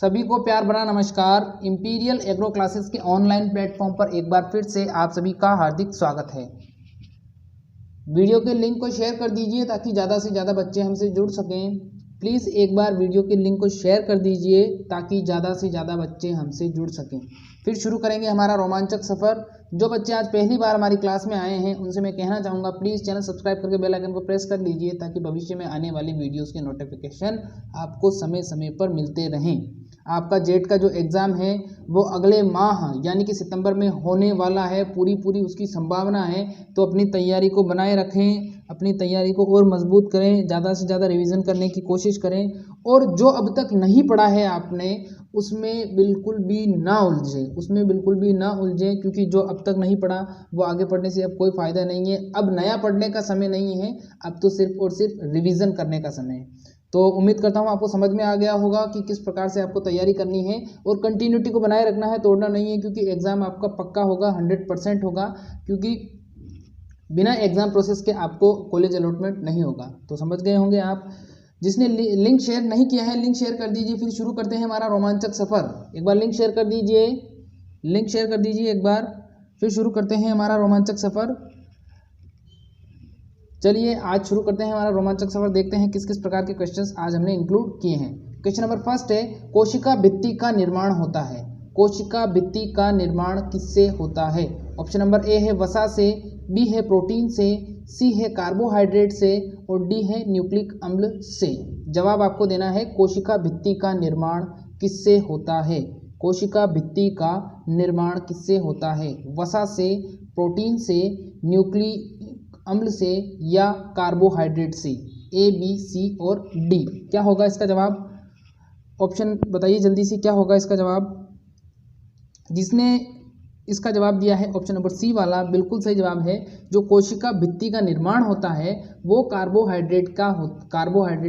सभी को प्यार भरा नमस्कार। इंपीरियल एग्रो क्लासेस के ऑनलाइन प्लेटफॉर्म पर एक बार फिर से आप सभी का हार्दिक स्वागत है। वीडियो के लिंक को शेयर कर दीजिए ताकि ज़्यादा से ज़्यादा बच्चे हमसे जुड़ सकें। प्लीज़ एक बार वीडियो के लिंक को शेयर कर दीजिए ताकि ज़्यादा से ज़्यादा बच्चे हमसे जुड़ सकें। फिर शुरू करेंगे हमारा रोमांचक सफ़र। जो बच्चे आज पहली बार हमारी क्लास में आए हैं उनसे मैं कहना चाहूँगा, प्लीज़ चैनल सब्सक्राइब करके बेल आइकन को प्रेस कर लीजिए ताकि भविष्य में आने वाली वीडियोस के नोटिफिकेशन आपको समय समय पर मिलते रहें। आपका जेट का जो एग्ज़ाम है वो अगले माह यानी कि सितंबर में होने वाला है, पूरी उसकी संभावना है। तो अपनी तैयारी को बनाए रखें, अपनी तैयारी को और मजबूत करें, ज़्यादा से ज़्यादा रिवीजन करने की कोशिश करें और जो अब तक नहीं पढ़ा है आपने उसमें बिल्कुल भी ना उलझें, क्योंकि जो अब तक नहीं पढ़ा वो आगे पढ़ने से अब कोई फ़ायदा नहीं है। अब नया पढ़ने का समय नहीं है, अब तो सिर्फ और सिर्फ रिवीजन करने का समय है। तो उम्मीद करता हूँ आपको समझ में आ गया होगा कि किस प्रकार से आपको तैयारी करनी है और कंटिन्यूटी को बनाए रखना है, तोड़ना नहीं है, क्योंकि एग्ज़ाम आपका पक्का होगा, 100% होगा, क्योंकि बिना एग्ज़ाम प्रोसेस के आपको कॉलेज अलॉटमेंट नहीं होगा। तो समझ गए होंगे आप। जिसने लिंक शेयर नहीं किया है लिंक शेयर कर दीजिए। फिर शुरू करते हैं हमारा रोमांचक सफ़र। एक बार लिंक शेयर कर दीजिए, एक बार। फिर शुरू करते हैं हमारा रोमांचक सफ़र। चलिए आज शुरू करते हैं हमारा रोमांचक सफर। देखते हैं किस किस प्रकार के क्वेश्चंस आज हमने इंक्लूड किए हैं। क्वेश्चन नंबर फर्स्ट है, कोशिका भित्ति का निर्माण होता है। कोशिका भित्ति का निर्माण किससे होता है? ऑप्शन नंबर ए है वसा से, बी है प्रोटीन से, सी है कार्बोहाइड्रेट से और डी है न्यूक्लिक अम्ल से। जवाब आपको देना है कोशिका भित्ति का निर्माण किससे होता है। कोशिका भित्ति का निर्माण किससे होता है? वसा से, प्रोटीन से, न्यूक्लिक अम्ल से या कार्बोहाइड्रेट से। ए, बी, सी और डी। क्या होगा इसका जवाब? ऑप्शन बताइए जल्दी से, क्या होगा इसका जवाब? जिसने इसका जवाब दिया है ऑप्शन नंबर सी वाला बिल्कुल सही जवाब है। जो कोशिका भित्ति का निर्माण होता है वो कार्बोहाइड्रेट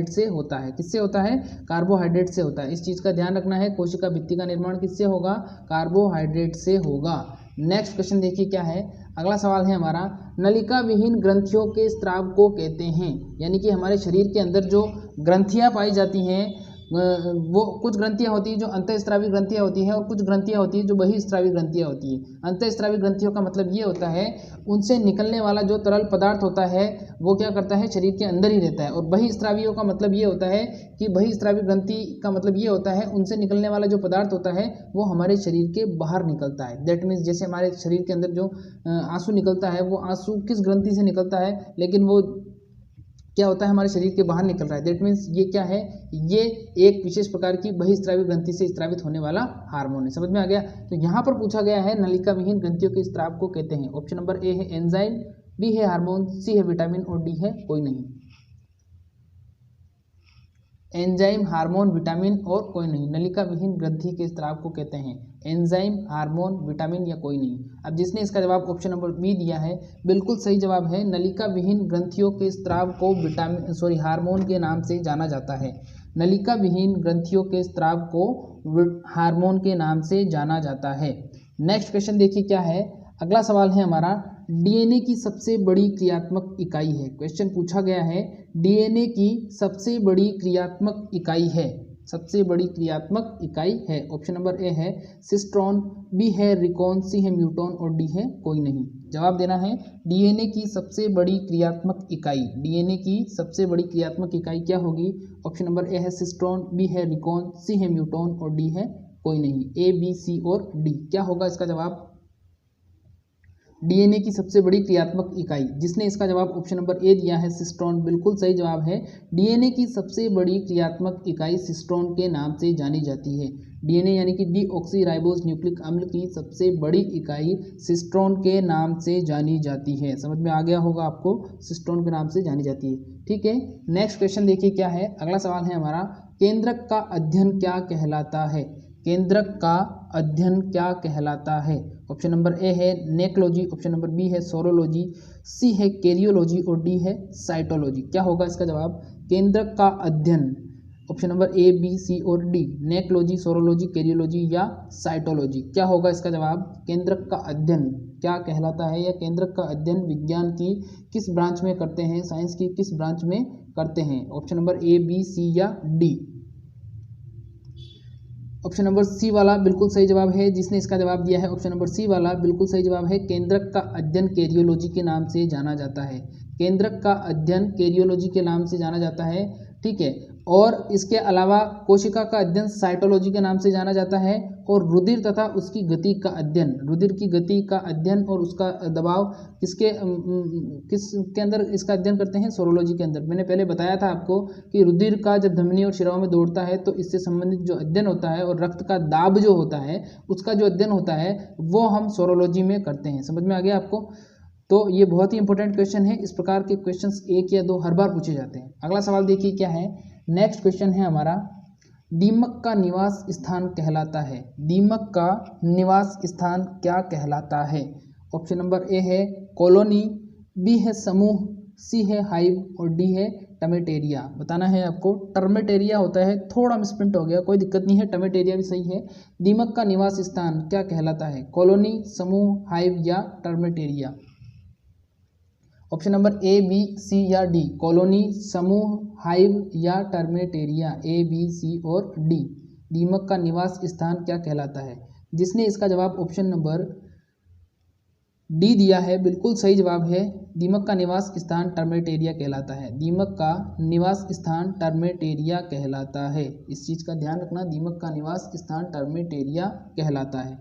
से होता है। किससे होता है? कार्बोहाइड्रेट से होता है। इस चीज़ का ध्यान रखना है, कोशिका भित्ति का निर्माण किससे होगा? कार्बोहाइड्रेट से होगा। नेक्स्ट क्वेश्चन देखिए क्या है। अगला सवाल है हमारा, नलिका विहीन ग्रंथियों के स्राव को कहते हैं। यानी कि हमारे शरीर के अंदर जो ग्रंथियां पाई जाती हैं वो कुछ ग्रंथियां होती हैं जो अंतःस्रावी ग्रंथियां होती हैं और कुछ ग्रंथियां होती हैं जो बहिःस्रावी ग्रंथियां होती हैं। अंतःस्रावी ग्रंथियों का मतलब ये होता है उनसे निकलने वाला जो तरल पदार्थ होता है वो क्या करता है, शरीर के अंदर ही रहता है। और बहिःस्रावियों का मतलब ये होता है कि बहिःस्रावी ग्रंथि का मतलब ये होता है उनसे निकलने वाला जो पदार्थ होता है वो हमारे शरीर के बाहर निकलता है। दैट मीन्स जैसे हमारे शरीर के अंदर जो आंसू निकलता है वो आंसू किस ग्रंथि से निकलता है, लेकिन वो क्या होता है हमारे शरीर के बाहर निकल रहा है। दैट मीन्स ये क्या है, ये एक विशेष प्रकार की बहिःस्रावी ग्रंथि से स्रावित होने वाला हार्मोन है। समझ में आ गया? तो यहाँ पर पूछा गया है नलिका विहीन ग्रंथियों के स्राव को कहते हैं। ऑप्शन नंबर ए है एंजाइम, बी है हार्मोन, सी है विटामिन और डी है कोई नहीं। एंजाइम, हार्मोन, विटामिन और कोई नहीं। नलिका विहीन ग्रंथि के स्राव को कहते हैं एंजाइम, हार्मोन, विटामिन या कोई नहीं। अब जिसने इसका जवाब ऑप्शन नंबर बी दिया है बिल्कुल सही जवाब है। नलिका विहीन ग्रंथियों के स्राव को हार्मोन के नाम से जाना जाता है। नलिका विहीन ग्रंथियों के स्राव को हार्मोन के नाम से जाना जाता है। नेक्स्ट क्वेश्चन देखिए क्या है। अगला सवाल है हमारा, डीएनए की सबसे बड़ी क्रियात्मक इकाई है। क्वेश्चन पूछा गया है डीएनए की सबसे बड़ी क्रियात्मक इकाई है। सबसे बड़ी क्रियात्मक इकाई है। ऑप्शन नंबर ए है सिस्ट्रॉन, बी है रिकॉन, सी है म्यूटॉन और डी है कोई नहीं। जवाब देना है डीएनए की सबसे बड़ी क्रियात्मक इकाई। डीएनए की सबसे बड़ी क्रियात्मक इकाई क्या होगी? ऑप्शन नंबर ए है सिस्ट्रॉन, बी है रिकॉन, सी है म्यूटॉन और डी है कोई नहीं। ए, बी, सी और डी। क्या होगा इसका जवाब? डीएनए की सबसे बड़ी क्रियात्मक इकाई। जिसने इसका जवाब ऑप्शन नंबर ए दिया है सिस्ट्रॉन बिल्कुल सही जवाब है। डीएनए की सबसे बड़ी क्रियात्मक इकाई सिस्ट्रॉन के नाम से जानी जाती है। डीएनए यानी कि डीऑक्सीराइबोस न्यूक्लिक अम्ल की सबसे बड़ी इकाई सिस्ट्रॉन के नाम से जानी जाती है। समझ में आ गया होगा आपको, सिस्ट्रॉन के नाम से जानी जाती है। ठीक है, नेक्स्ट क्वेश्चन देखिए क्या है। अगला सवाल है हमारा, केंद्रक का अध्ययन क्या कहलाता है? केंद्रक का अध्ययन क्या कहलाता है? ऑप्शन नंबर ए है नेक्रोलॉजी, ऑप्शन नंबर बी है सोरोलॉजी, सी है कैरियोलॉजी और डी है साइटोलॉजी। क्या होगा इसका जवाब? केंद्रक का अध्ययन। ऑप्शन नंबर ए, बी, सी और डी। नेक्रोलॉजी, सोरोलॉजी, कैरियोलॉजी या साइटोलॉजी। क्या होगा इसका जवाब? केंद्रक का अध्ययन क्या कहलाता है या केंद्रक का अध्ययन विज्ञान की किस ब्रांच में करते हैं, साइंस की किस ब्रांच में करते हैं? Option number A, B, C या डी। ऑप्शन नंबर सी वाला बिल्कुल सही जवाब है। जिसने इसका जवाब दिया है ऑप्शन नंबर सी वाला बिल्कुल सही जवाब है। केंद्रक का अध्ययन कैरियोलॉजी के नाम से जाना जाता है। केंद्रक का अध्ययन कैरियोलॉजी के नाम से जाना जाता है, ठीक है। और इसके अलावा कोशिका का अध्ययन साइटोलॉजी के नाम से जाना जाता है। और रुधिर तथा उसकी गति का अध्ययन, रुधिर की गति का अध्ययन और उसका दबाव किसके अंदर इसका अध्ययन करते हैं? सोरोलॉजी के अंदर। मैंने पहले बताया था आपको कि रुधिर का जब धमनी और शिराओं में दौड़ता है तो इससे संबंधित जो अध्ययन होता है और रक्त का दाब जो होता है उसका जो अध्ययन होता है वो हम सोरोलॉजी में करते हैं। समझ में आ गया आपको? तो ये बहुत ही इंपॉर्टेंट क्वेश्चन है। इस प्रकार के क्वेश्चंस 1 या 2 हर बार पूछे जाते हैं। अगला सवाल देखिए क्या है। नेक्स्ट क्वेश्चन है हमारा, दीमक का निवास स्थान कहलाता है। दीमक का निवास स्थान क्या कहलाता है? ऑप्शन नंबर ए है कॉलोनी, बी है समूह, सी है हाइव और डी है टर्मेटेरिया। बताना है आपको। टर्मेटेरिया होता है, थोड़ा मिसप्रिंट हो गया, कोई दिक्कत नहीं है, टर्मेटेरिया भी सही है। दीमक का निवास स्थान क्या कहलाता है? कॉलोनी, समूह, हाइव या टर्मेटेरिया? Option number A, B, C या डी। कॉलोनी, समूह, हाइव या टर्मेटेरिया। ए, बी, सी और डी। दीमक का निवास स्थान क्या कहलाता है? जिसने इसका जवाब ऑप्शन नंबर डी दिया है बिल्कुल सही जवाब है। दीमक का निवास स्थान टर्मेटेरिया कहलाता है। दीमक का निवास स्थान टर्मेटेरिया कहलाता है। इस चीज़ का ध्यान रखना, दीमक का निवास स्थान टर्मेटेरिया कहलाता है।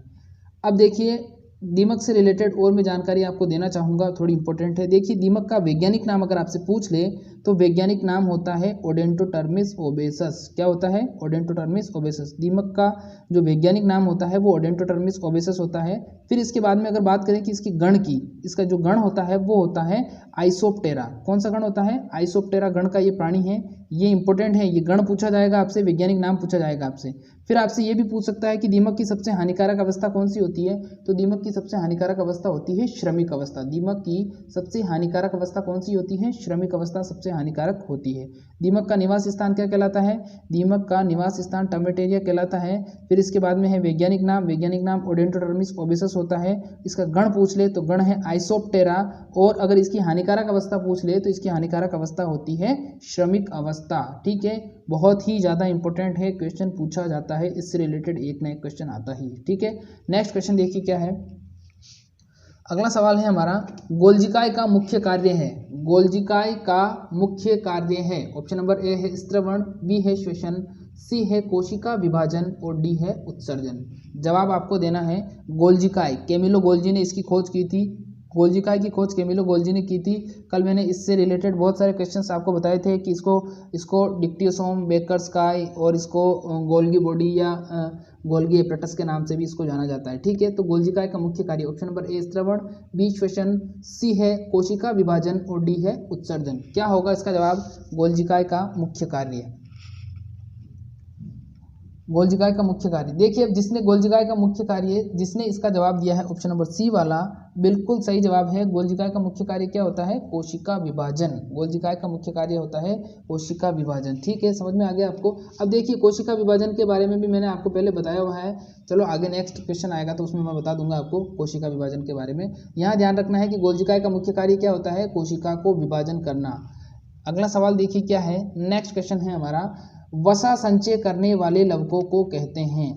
अब देखिए दीमक से रिलेटेड और मैं जानकारी आपको देना चाहूँगा, थोड़ी इंपॉर्टेंट है। देखिए दीमक का वैज्ञानिक नाम अगर आपसे पूछ ले तो वैज्ञानिक नाम होता है ओडेंटोटर्मिस ओबेसस। क्या होता है? ओडेंटोटर्मिस ओबेसस। दीमक का जो वैज्ञानिक नाम होता है वो ओडेंटोटर्मिस ओबेसस होता है। फिर इसके बाद में अगर बात करें कि इसकी गण की, इसका जो गण होता है वो होता है आइसोप्टेरा। कौन सा गण होता है? आइसोप्टेरा गण का ये प्राणी है। ये इंपॉर्टेंट है, ये गण पूछा जाएगा आपसे, वैज्ञानिक नाम पूछा जाएगा आपसे। फिर आपसे ये भी पूछ सकता है कि दीमक की सबसे हानिकारक अवस्था कौन सी होती है? तो दीमक की सबसे हानिकारक अवस्था होती है श्रमिक अवस्था। दीमक की सबसे हानिकारक अवस्था कौन सी होती है? श्रमिक अवस्था सबसे हानिकारक होती है। दीमक का निवास स्थान क्या कहलाता है? दीमक का निवास स्थान टर्मेटेरिया कहलाता है। फिर इसके बाद में है वैज्ञानिक नाम, वैज्ञानिक नाम ओडेंटोटर्मिस ओबेसस होता है। इसका गण पूछ ले तो गण है आइसोप्टेरा। और अगर इसकी हानिकारक अवस्था पूछ ले तो इसकी हानिकारक अवस्था होती है श्रमिक अवस्था। ठीक है, बहुत ही ज़्यादा इंपॉर्टेंट है, क्वेश्चन पूछा जाता है, इससे रिलेटेड एक ना एक क्वेश्चन आता ही। ठीक है, नेक्स्ट क्वेश्चन देखिए क्या है। अगला सवाल है हमारा, गोल्जिकाय का मुख्य कार्य है। गोल्जिकाय का मुख्य कार्य है। ऑप्शन नंबर ए है स्त्रवण, बी है श्वसन, सी है कोशिका विभाजन और डी है उत्सर्जन। जवाब आपको देना है गोल्जिकाय। कैमिलो गोल्जी ने इसकी खोज की थी। गोल्जिकाय की खोज कैमिलो गोल्जी ने की थी। कल मैंने इससे रिलेटेड बहुत सारे क्वेश्चंस आपको बताए थे कि इसको डिक्टियोसोम, बेकर्स काय और इसको गोल्गी बॉडी या गोल्गी एपरेटस के नाम से भी इसको जाना जाता है। ठीक है, तो गोल्जिकाय का मुख्य कार्य ऑप्शन नंबर ए स्त्रवण, बी श्वसन, सी है कोशिका विभाजन और डी है उत्सर्जन। क्या होगा इसका जवाब? गोल्जिकाय का मुख्य कार्य। गोल्जिकाय का मुख्य कार्य देखिए, जिसने गोल्जिकाय का मुख्य कार्य, जिसने इसका जवाब दिया है ऑप्शन नंबर सी वाला बिल्कुल सही जवाब है। गोल्जिकाय का मुख्य कार्य क्या होता है? कोशिका विभाजन। गोल्जिकाय का मुख्य कार्य होता है कोशिका विभाजन। ठीक है, समझ में आ गया आपको। अब देखिए कोशिका विभाजन के बारे में भी मैंने आपको पहले बताया हुआ है। चलो आगे नेक्स्ट क्वेश्चन आएगा तो उसमें मैं बता दूंगा आपको कोशिका विभाजन के बारे में। यहाँ ध्यान रखना है कि गोल्जिकाय का मुख्य कार्य क्या होता है? कोशिका को विभाजन करना। अगला सवाल देखिए क्या है। नेक्स्ट क्वेश्चन है हमारा, वसा संचय करने वाले लवकों को कहते हैं।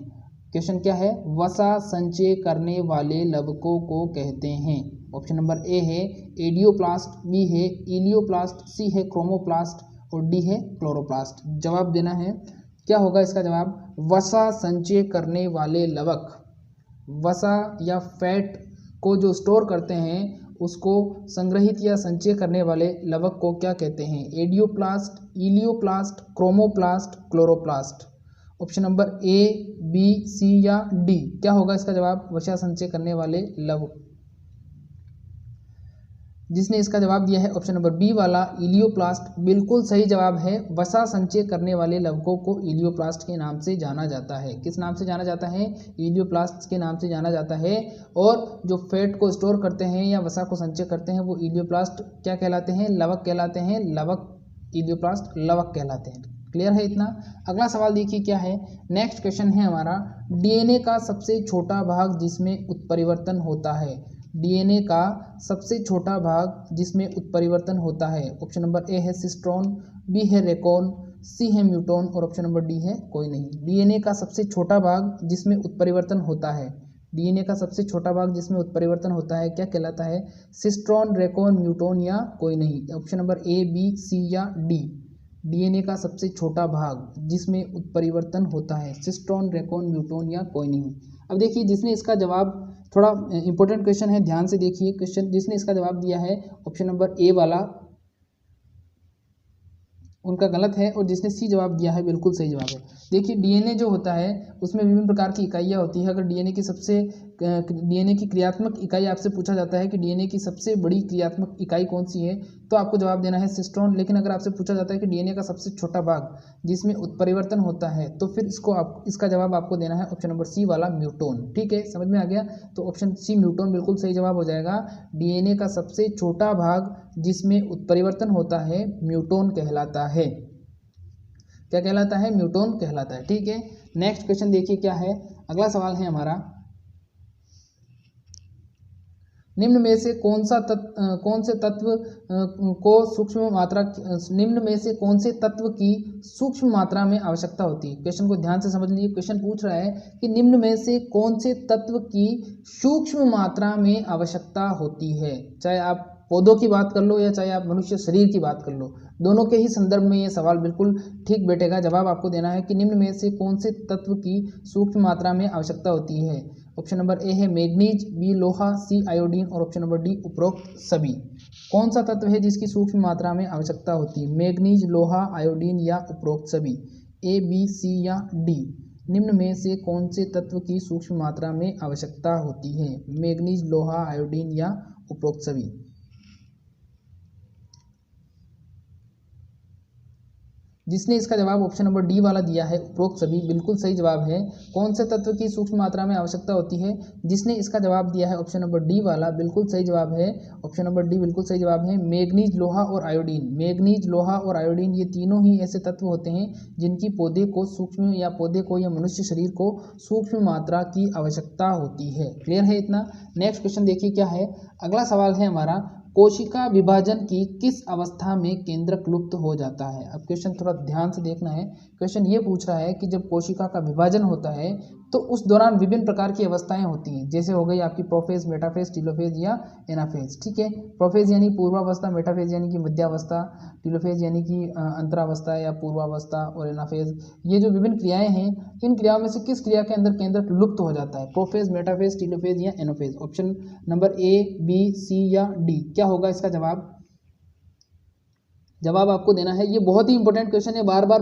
क्वेश्चन क्या है? वसा संचय करने वाले लवकों को कहते हैं। ऑप्शन नंबर ए है एडियोप्लास्ट, बी है इलियोप्लास्ट, सी है क्रोमोप्लास्ट और डी है क्लोरोप्लास्ट। जवाब देना है, क्या होगा इसका जवाब? वसा संचय करने वाले लवक, वसा या फैट को जो स्टोर करते हैं उसको संग्रहित या संचय करने वाले लवक को क्या कहते हैं? एडियोप्लास्ट, elaioplast, chromoplast, chloroplast. Option number A, B, C या डी। क्या होगा इसका जवाब? वसा संचय करने वाले लवक। जिसने इसका जवाब दिया है ऑप्शन नंबर बी वाला इलियोप्लास्ट बिल्कुल सही जवाब है। वसा संचय करने वाले लवकों को इलियोप्लास्ट के नाम से जाना जाता है। किस नाम से जाना जाता है? इलियोप्लास्ट के नाम से जाना जाता है। और जो फैट को स्टोर करते हैं या वसा को संचय करते हैं वो इलियोप्लास्ट क्या कहलाते हैं? लवक कहलाते हैं। लवक, इलियोप्लास्ट लवक कहलाते हैं। क्लियर है इतना? अगला सवाल देखिए क्या है। नेक्स्ट क्वेश्चन है हमारा, डीएनए का सबसे छोटा भाग जिसमें उत्परिवर्तन होता है। डीएनए का सबसे छोटा भाग जिसमें उत्परिवर्तन होता है। ऑप्शन नंबर ए है सिस्ट्रोन, बी है रेकॉन, सी है म्यूटोन और ऑप्शन नंबर डी है कोई नहीं। डीएनए का सबसे छोटा भाग जिसमें उत्परिवर्तन होता है, डीएनए का सबसे छोटा भाग जिसमें उत्परिवर्तन होता है क्या कहलाता है? सिस्ट्रॉन, रेकॉन, म्यूटोन या कोई नहीं। Option number A, B, C या डी। डीएनए का सबसे छोटा भाग जिसमें उत्परिवर्तन होता है, सिस्ट्रॉन, रेकॉन, म्यूटोन या कोई नहीं। अब देखिए जिसने इसका जवाब, थोड़ा इंपॉर्टेंट क्वेश्चन है, ध्यान से देखिए क्वेश्चन। जिसने इसका जवाब दिया है ऑप्शन नंबर ए वाला, उनका गलत है, और जिसने सी जवाब दिया है बिल्कुल सही जवाब है। देखिए डीएनए जो होता है उसमें विभिन्न प्रकार की इकाइयाँ होती है। अगर डीएनए की क्रियात्मक इकाई आपसे पूछा जाता है कि डीएनए की सबसे बड़ी क्रियात्मक इकाई कौन सी है, तो आपको जवाब देना है सिस्ट्रॉन। लेकिन अगर आपसे पूछा जाता है कि डीएनए का सबसे छोटा भाग जिसमें उत्परिवर्तन होता है, तो फिर इसका जवाब आपको देना है ऑप्शन नंबर सी वाला म्यूटोन। ठीक है, समझ में आ गया? तो ऑप्शन सी म्यूटोन बिल्कुल सही जवाब हो जाएगा। डीएनए का सबसे छोटा भाग जिसमें उत्परिवर्तन होता है म्यूटोन कहलाता है। क्या कहलाता है? म्यूटोन कहलाता है। ठीक है, नेक्स्ट क्वेश्चन देखिए क्या है। अगला सवाल है हमारा, निम्न में से कौन से तत्व की सूक्ष्म मात्रा में आवश्यकता होती है? क्वेश्चन को ध्यान से समझ लीजिए। क्वेश्चन पूछ रहा है कि निम्न में से कौन से तत्व की सूक्ष्म मात्रा में आवश्यकता होती है। चाहे आप पौधों की बात कर लो या चाहे आप मनुष्य शरीर की बात कर लो, दोनों के ही संदर्भ में ये सवाल बिल्कुल ठीक बैठेगा। जवाब आपको देना है कि निम्न में से कौन से तत्व की सूक्ष्म मात्रा में आवश्यकता होती है। ऑप्शन नंबर ए है मैग्नीज, बी लोहा, सी आयोडीन और ऑप्शन नंबर डी उपरोक्त सभी। कौन सा तत्व है जिसकी सूक्ष्म मात्रा में आवश्यकता होती है? मैग्नीज, लोहा, आयोडीन या उपरोक्त सभी? ए, बी, सी या डी। निम्न में से कौन से तत्व की सूक्ष्म मात्रा में आवश्यकता होती है? मैग्नीज, लोहा, आयोडीन या उपरोक्त सभी? जिसने इसका जवाब ऑप्शन नंबर डी वाला दिया है उपरोक्त सभी, बिल्कुल सही जवाब है। कौन से तत्व की सूक्ष्म मात्रा में आवश्यकता होती है? जिसने इसका जवाब दिया है ऑप्शन नंबर डी वाला, बिल्कुल सही जवाब है। ऑप्शन नंबर डी बिल्कुल सही जवाब है। मैग्नीज, लोहा और आयोडीन। मैग्नीज, लोहा और आयोडीन ये तीनों ही ऐसे तत्व होते हैं जिनकी पौधे को या मनुष्य शरीर को सूक्ष्म मात्रा की आवश्यकता होती है। क्लियर है इतना? नेक्स्ट क्वेश्चन देखिए क्या है। अगला सवाल है हमारा, कोशिका विभाजन की किस अवस्था में केंद्रक लुप्त हो जाता है? अब क्वेश्चन थोड़ा ध्यान से देखना है। क्वेश्चन ये पूछ रहा है कि जब कोशिका का विभाजन होता है तो उस दौरान विभिन्न प्रकार की अवस्थाएं होती हैं, जैसे हो गई आपकी प्रोफेज, मेटाफेज, टीलोफेज या एनाफेज। ठीक है, प्रोफेज यानी पूर्वावस्था, मेटाफेज यानी कि मध्यावस्था, टीलोफेज यानी कि अंतरावस्था या पूर्वावस्था, और एनाफेज, ये जो विभिन्न क्रियाएं हैं, इन क्रियाओं में से किस क्रिया के अंदर केंद्रक लुप्त हो जाता है? प्रोफेज, मेटाफेज, टीलोफेज या anaphase? Option number A, B, C या डी। क्या होगा इसका जवाब? जवाब आपको देना है, ये बहुत ही इंपॉर्टेंट क्वेश्चन है, बार बार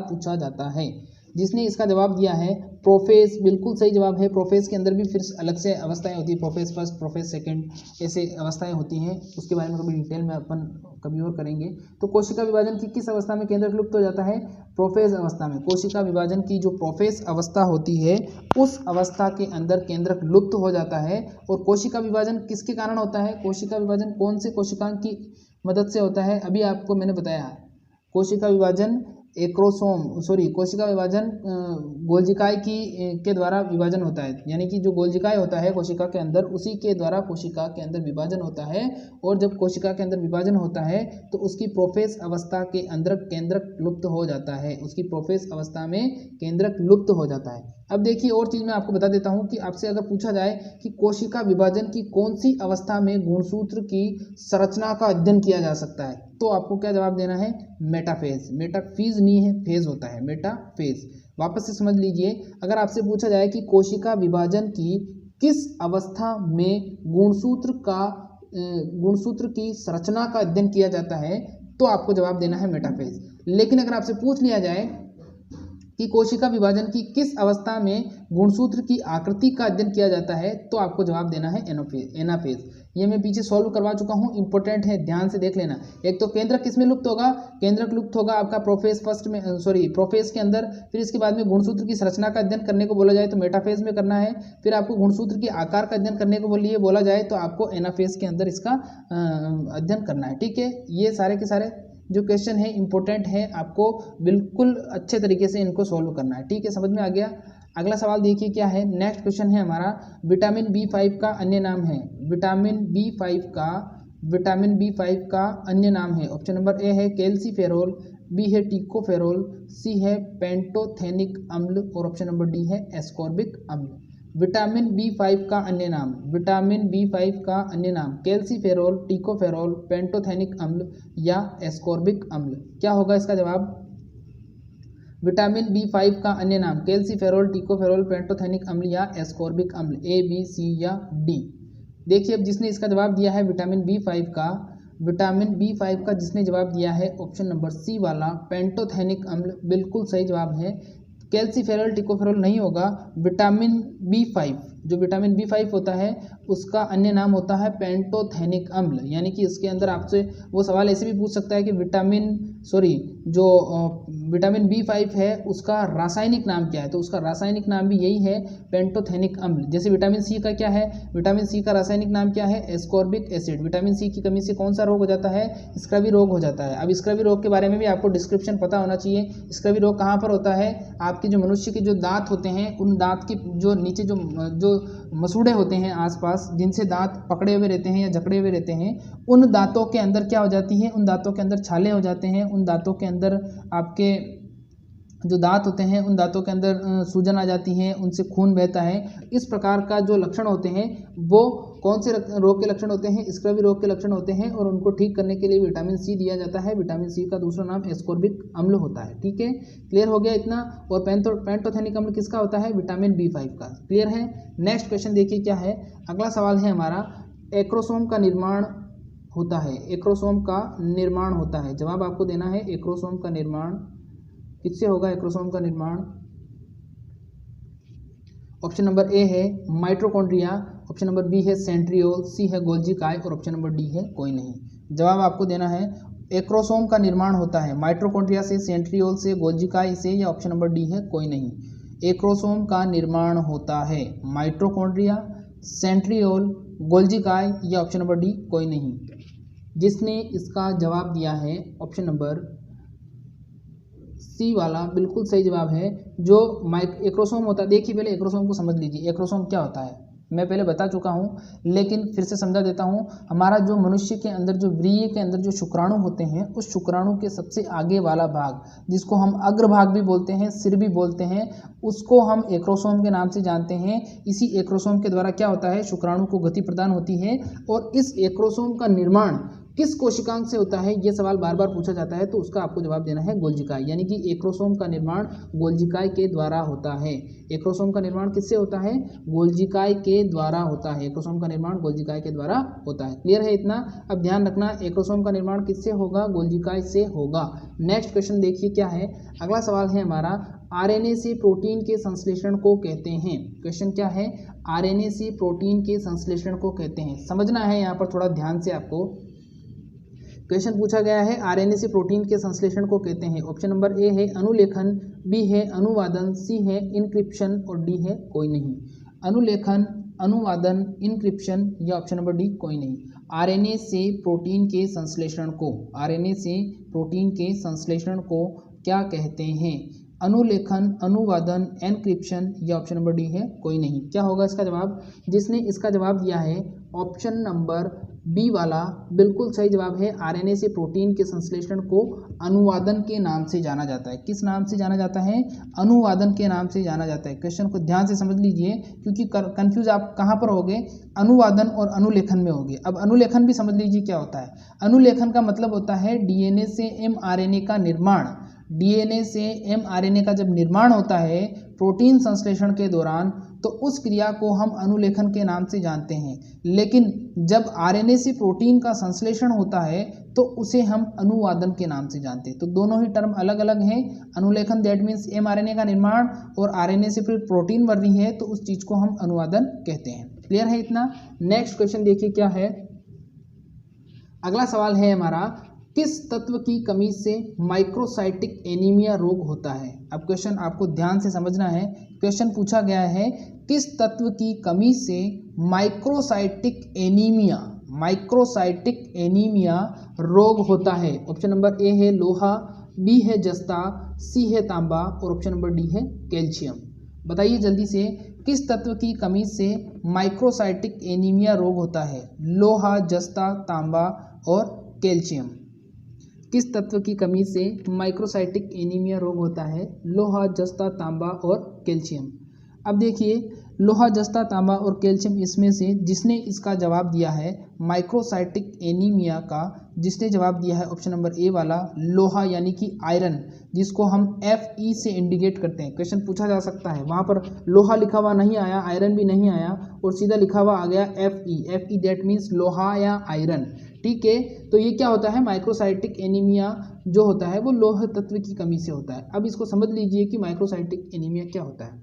पूछा जाता है। जिसने इसका जवाब दिया है प्रोफेज, बिल्कुल सही जवाब है। प्रोफेज के अंदर भी फिर अलग से अवस्थाएं होती है, प्रोफेज फर्स्ट, प्रोफेज सेकंड, ऐसे अवस्थाएं होती हैं। उसके बारे में कभी डिटेल में अपन कभी और करेंगे। तो कोशिका विभाजन की किस अवस्था में केंद्रक लुप्त हो जाता है? प्रोफेज अवस्था में। कोशिका विभाजन की जो प्रोफेज अवस्था होती है उस अवस्था के अंदर केंद्रक लुप्त हो जाता है। और कोशिका विभाजन किसके कारण होता है? कोशिका विभाजन कौन से कोशिकांग की मदद से होता है? अभी आपको मैंने बताया, कोशिका विभाजन कोशिका विभाजन गोल्जिकाय के द्वारा विभाजन होता है। यानी कि जो गोल्जिकाय होता है कोशिका के अंदर, उसी के द्वारा कोशिका के अंदर विभाजन होता है। और जब कोशिका के अंदर विभाजन होता है तो उसकी प्रोफेज अवस्था के अंदर केंद्रक लुप्त हो जाता है, उसकी प्रोफेज अवस्था में केंद्रक लुप्त हो जाता है। अब देखिए और चीज़ मैं आपको बता देता हूँ कि आपसे अगर पूछा जाए कि कोशिका विभाजन की कौन सी अवस्था में गुणसूत्र की संरचना का अध्ययन किया जा सकता है, तो आपको क्या जवाब देना है? मेटाफेज। मेटाफीज नहीं है, फेज होता है, मेटाफेज। वापस से समझ लीजिए, अगर आपसे पूछा जाए कि कोशिका विभाजन की किस अवस्था में गुणसूत्र की संरचना का अध्ययन किया जाता है, तो आपको जवाब देना है मेटाफेज। लेकिन अगर आपसे पूछ लिया जाए कि कोशिका विभाजन की किस अवस्था में गुणसूत्र की आकृति का अध्ययन किया जाता है, तो आपको जवाब देना है एनाफेज। ये मैं पीछे सॉल्व करवा चुका हूँ, इंपॉर्टेंट है, ध्यान से देख लेना। एक तो केंद्रक किसमें लुप्त होगा? केंद्रक लुप्त होगा आपका प्रोफेज के अंदर। फिर इसके बाद में गुणसूत्र की संरचना का अध्ययन करने को बोला जाए तो मेटाफेज में करना है। फिर आपको गुणसूत्र के आकार का अध्ययन करने को बोला जाए तो आपको एनाफेज के अंदर इसका अध्ययन करना है। ठीक है, ये सारे के सारे जो क्वेश्चन है इंपॉर्टेंट है, आपको बिल्कुल अच्छे तरीके से इनको सॉल्व करना है। ठीक है, समझ में आ गया? अगला सवाल देखिए क्या है। नेक्स्ट क्वेश्चन है हमारा, विटामिन B5 का अन्य नाम है। विटामिन B5 का अन्य नाम है। ऑप्शन नंबर ए है कैल्सीफेरोल, बी है टिकोफेरोल, सी है पेंटोथेनिक अम्ल और ऑप्शन नंबर डी है एस्कॉर्बिक अम्ल। विटामिन B5 का अन्य नाम, विटामिन B5 का अन्य नाम कैल्सीफेरोल, टिकोफेरोल, पेंटोथेनिक अम्ल या एस्कॉर्बिक अम्ल। क्या होगा इसका जवाब? विटामिन B5 का अन्य नाम कैल्सीफेरोल, टिकोफेरोल, पेंटोथेनिक अम्ल या एस्कॉर्बिक अम्ल, ए बी सी या डी। देखिए अब जिसने इसका जवाब दिया है विटामिन B5 का, विटामिन B5 का जिसने जवाब दिया है ऑप्शन नंबर सी वाला पेंटोथेनिक अम्ल बिल्कुल सही जवाब है। कैल्सीफेरॉल टिकोफेरॉल नहीं होगा। विटामिन B5 जो विटामिन B5 होता है उसका अन्य नाम होता है पेंटोथेनिक अम्ल, यानी कि इसके अंदर आपसे वो सवाल ऐसे भी पूछ सकता है कि विटामिन B5 है उसका रासायनिक नाम क्या है, तो उसका रासायनिक नाम भी यही है पेंटोथेनिक अम्ल। जैसे विटामिन सी का क्या है, विटामिन सी का रासायनिक नाम क्या है, एस्कॉर्बिक एसिड। विटामिन सी की कमी से कौन सा रोग हो जाता है, स्क्रबी रोग हो जाता है। अब स्क्रबी रोग के बारे में भी आपको डिस्क्रिप्शन पता होना चाहिए। स्क्रबी रोग कहाँ पर होता है, आपके जो मनुष्य के जो दांत होते हैं उन दांत के जो नीचे जो मसूड़े होते हैं आसपास, जिनसे दांत पकड़े हुए रहते हैं या जकड़े हुए रहते हैं, उन दांतों के अंदर क्या हो जाती है, उन दांतों के अंदर छाले हो जाते हैं। उन दांतों के अंदर आपके जो दांत होते हैं उन दांतों के अंदर सूजन आ जाती है, उनसे खून बहता है। इस प्रकार का जो लक्षण होते हैं वो कौन से रोग के लक्षण होते हैं, स्क्रबी रोग के लक्षण होते हैं, और उनको ठीक करने के लिए विटामिन सी दिया जाता है। विटामिन सी का दूसरा नाम एस्कॉर्बिक अम्ल होता है। ठीक है, क्लियर हो गया इतना। और पेंटोथेनिक अम्ल किसका होता है, विटामिन B5 का। क्लियर है। नेक्स्ट क्वेश्चन देखिए क्या है, अगला सवाल है हमारा, एक्रोसोम का निर्माण होता है, एक्रोसोम का निर्माण होता है। जवाब आपको देना है, एक्रोसोम का निर्माण किससे होगा, एक्रोसोम का निर्माण। ऑप्शन नंबर ए है माइटोकॉन्ड्रिया, ऑप्शन नंबर बी है सेंट्रियोल, सी है गोल्जी काय और ऑप्शन नंबर डी है कोई नहीं। जवाब आपको देना है, एक्रोसोम का निर्माण होता है माइटोकॉन्ड्रिया से, सेंट्रियोल से, गोल्जी काय से या ऑप्शन नंबर डी है कोई नहीं। एक्रोसोम का निर्माण होता है माइटोकॉन्ड्रिया, सेंट्रियोल, गोल्जी काय या ऑप्शन नंबर डी कोई नहीं। जिसने इसका जवाब दिया है ऑप्शन नंबर सी वाला बिल्कुल सही जवाब है। जो एक्रोसोम होता है, देखिए पहले एक्रोसोम को समझ लीजिए, एक्रोसोम क्या होता है मैं पहले बता चुका हूं लेकिन फिर से समझा देता हूं। हमारा जो मनुष्य के अंदर जो व्रीहि के अंदर जो शुक्राणु होते हैं, उस शुक्राणु के सबसे आगे वाला भाग जिसको हम अग्रभाग भी बोलते हैं, सिर भी बोलते हैं, उसको हम एक्रोसोम के नाम से जानते हैं। इसी एक्रोसोम के द्वारा क्या होता है, शुक्राणु को गति प्रदान होती है। और इस एक्रोसोम का निर्माण किस कोशिकांग से होता है, ये सवाल बार बार पूछा जाता है, तो उसका आपको जवाब देना है गोल्जिकाय, यानी कि एक्रोसोम का निर्माण गोल्जिकाय के द्वारा होता है। एक्रोसोम का निर्माण किससे होता है, गोल्जिकाय के द्वारा होता है। एक्रोसोम का निर्माण गोल्जिकाय के द्वारा होता है। क्लियर है इतना। अब ध्यान रखना, एक्रोसोम का निर्माण किससे होगा, गोल्जिकाय से होगा। नेक्स्ट क्वेश्चन देखिए क्या है, अगला सवाल है हमारा, आरएनए से प्रोटीन के संश्लेषण को कहते हैं। क्वेश्चन क्या है, आरएनए से प्रोटीन के संश्लेषण को कहते हैं। समझना है यहाँ पर थोड़ा ध्यान से आपको। क्वेश्चन पूछा गया है, आरएनए से प्रोटीन के संश्लेषण को कहते हैं। ऑप्शन नंबर ए है अनुलेखन, बी है अनुवादन, सी है इनक्रिप्शन और डी है कोई नहीं। अनुलेखन, अनुवादन, इनक्रिप्शन या ऑप्शन नंबर डी कोई नहीं। आरएनए से प्रोटीन के संश्लेषण को, आरएनए से प्रोटीन के संश्लेषण को क्या कहते हैं, अनुलेखन, अनुवादन, एनक्रिप्शन या ऑप्शन नंबर डी है कोई नहीं। क्या होगा इसका जवाब, जिसने इसका जवाब दिया है ऑप्शन नंबर बी वाला बिल्कुल सही जवाब है। आरएनए से प्रोटीन के संश्लेषण को अनुवादन के नाम से जाना जाता है। किस नाम से जाना जाता है, अनुवादन के नाम से जाना जाता है। क्वेश्चन को ध्यान से समझ लीजिए क्योंकि कंफ्यूज आप कहाँ पर होगे, अनुवादन और अनुलेखन में होगे। अब अनुलेखन भी समझ लीजिए क्या होता है। अनुलेखन का मतलब होता है डीएनए से एमआरएनए का निर्माण। डीएनए से एमआरएनए का जब निर्माण होता है प्रोटीन संश्लेषण के दौरान, तो उस क्रिया को हम अनुलेखन के नाम से जानते हैं। लेकिन जब आरएनए से प्रोटीन का संश्लेषण होता है तो उसे हम अनुवादन के नाम से जानते हैं। तो दोनों ही टर्म अलग अलग हैं। अनुलेखन दैट मीन्स एमआरएनए का निर्माण, और आरएनए से फिर प्रोटीन बन रही है तो उस चीज को हम अनुवादन कहते हैं। क्लियर है इतना। नेक्स्ट क्वेश्चन देखिए क्या है, अगला सवाल है हमारा, किस तत्व की कमी से माइक्रोसाइटिक एनीमिया रोग होता है। अब क्वेश्चन आपको ध्यान से समझना है। क्वेश्चन पूछा गया है, किस तत्व की कमी से माइक्रोसाइटिक एनीमिया, माइक्रोसाइटिक एनीमिया रोग होता है। ऑप्शन नंबर ए है लोहा, बी है जस्ता, सी है तांबा और ऑप्शन नंबर डी है कैल्शियम। बताइए जल्दी से, किस तत्व की कमी से माइक्रोसाइटिक एनीमिया रोग होता है। लोहा, जस्ता, तांबा और कैल्शियम। किस तत्व की कमी से माइक्रोसाइटिक एनीमिया रोग होता है? लोहा, जस्ता, तांबा और कैल्शियम। अब देखिए, लोहा, जस्ता, तांबा और कैल्शियम, इसमें से जिसने इसका जवाब दिया है माइक्रोसाइटिक एनीमिया का, जिसने जवाब दिया है ऑप्शन नंबर ए वाला लोहा यानी कि आयरन, जिसको हम Fe से इंडिकेट करते हैं। क्वेश्चन पूछा जा सकता है, वहाँ पर लोहा लिखा हुआ नहीं आया, आयरन भी नहीं आया और सीधा लिखा हुआ आ गया Fe दैट मीन्स लोहा या आयरन। ठीक है, तो ये क्या होता है? माइक्रोसाइटिक एनीमिया जो होता है वो लोह तत्व की कमी से होता है। अब इसको समझ लीजिए कि माइक्रोसाइटिक एनीमिया क्या होता है।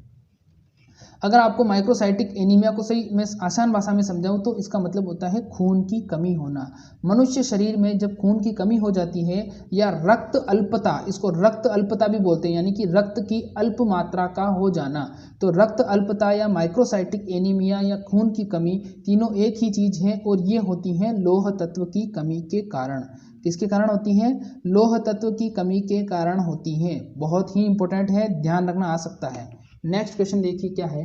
अगर आपको माइक्रोसाइटिक एनीमिया को सही मैं आसान भाषा में समझाऊं तो इसका मतलब होता है खून की कमी होना। मनुष्य शरीर में जब खून की कमी हो जाती है या रक्त अल्पता, इसको रक्त अल्पता भी बोलते हैं, यानी कि रक्त की अल्प मात्रा का हो जाना, तो रक्त अल्पता या माइक्रोसाइटिक एनीमिया या खून की कमी तीनों एक ही चीज़ है और ये होती हैं लोह तत्व की कमी के कारण। किसके कारण होती हैं? लोह तत्व की कमी के कारण होती हैं। बहुत ही इंपॉर्टेंट है, ध्यान रखना आ सकता है। नेक्स्ट क्वेश्चन देखिए क्या है।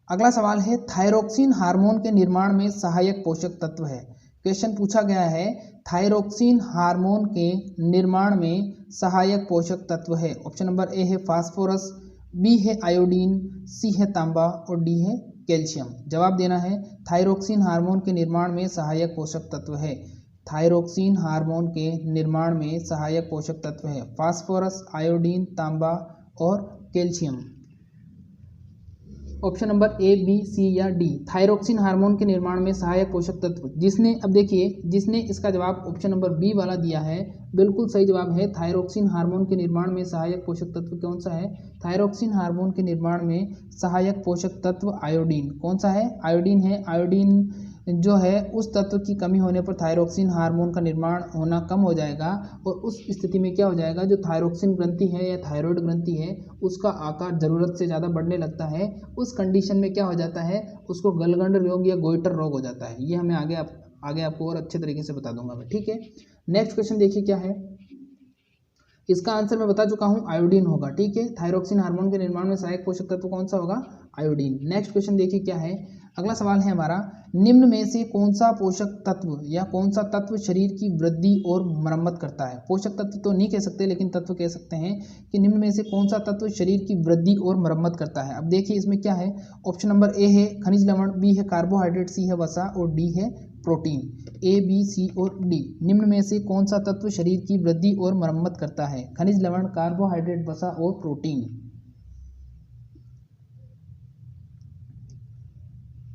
अगला सवाल है, थायरोक्सिन हार्मोन के निर्माण में सहायक पोषक तत्व है। क्वेश्चन पूछा गया है, थायरोक्सिन हार्मोन के निर्माण में सहायक पोषक तत्व है। ऑप्शन नंबर ए है फास्फोरस, बी है आयोडीन, सी है तांबा और डी है कैल्शियम। जवाब देना है, थायरोक्सिन हार्मोन के निर्माण में सहायक पोषक तत्व है। थायरोक्सिन हार्मोन के निर्माण में सहायक पोषक तत्व है फास्फोरस, आयोडीन, तांबा और calcium. Option number A, B, C या डी, थायरोक्सिन हार्मोन के निर्माण में सहायक पोषक तत्व। जिसने, अब देखिए, जिसने इसका जवाब ऑप्शन नंबर बी वाला दिया है बिल्कुल सही जवाब है। थायरोक्सिन हार्मोन के निर्माण में सहायक पोषक तत्व कौन सा है? थायरोक्सिन हार्मोन के निर्माण में सहायक पोषक तत्व आयोडीन। कौन सा है? आयोडीन है। आयोडीन जो है उस तत्व की कमी होने पर थायरोक्सिन हार्मोन का निर्माण होना कम हो जाएगा और उस स्थिति में क्या हो जाएगा, जो थायरोक्सिन ग्रंथि है या थायराइड ग्रंथि है उसका आकार ज़रूरत से ज़्यादा बढ़ने लगता है। उस कंडीशन में क्या हो जाता है, उसको गलगंड रोग या गोइटर रोग हो जाता है। ये हमें आगे आपको और अच्छे तरीके से बता दूंगा मैं। ठीक है, नेक्स्ट क्वेश्चन देखिए क्या है। इसका आंसर मैं बता चुका हूँ, आयोडीन होगा। ठीक है, थायरोक्सिन हार्मोन के निर्माण में सहायक पोषक तत्व कौन सा होगा? आयोडीन। नेक्स्ट क्वेश्चन देखिए क्या है। अगला सवाल है हमारा, निम्न में से कौन सा पोषक तत्व या कौन सा तत्व शरीर की वृद्धि और मरम्मत करता है? पोषक तत्व तो नहीं कह सकते लेकिन तत्व कह सकते हैं कि निम्न में से कौन सा तत्व शरीर की वृद्धि और मरम्मत करता है। अब देखिए इसमें क्या है। ऑप्शन नंबर ए है खनिज लवण, बी है कार्बोहाइड्रेट, सी है वसा और डी है प्रोटीन। ए, बी, सी और डी, निम्न में से कौन सा तत्व शरीर की वृद्धि और मरम्मत करता है? खनिज लवण, कार्बोहाइड्रेट, वसा और प्रोटीन।